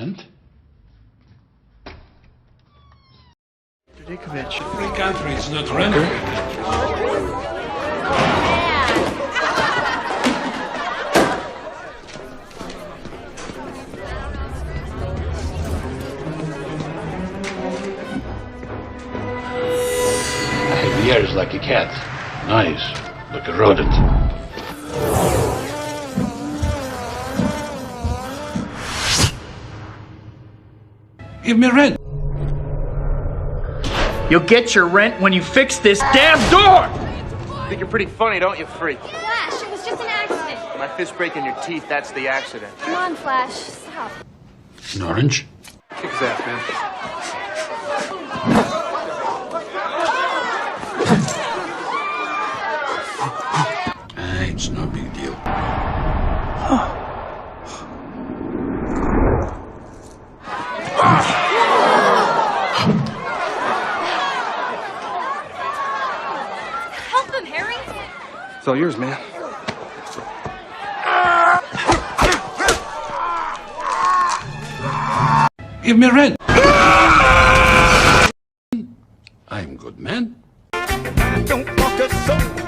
rent? Mr. Ditkovich. Free country is not rent. I have ears like a cat, eyes like a rodent. Give me rent. You'll get your rent when you fix this damn door! Think you're pretty funny, don't you, freak? Flash, it was just an accident. My fist breaking your teeth, that's the accident. Come on, Flash, stop. An orange? Kick his ass, man. It's no big deal. Help him, Harry. It's all yours, man. Give me rent. I'm good, man. Don't walk us so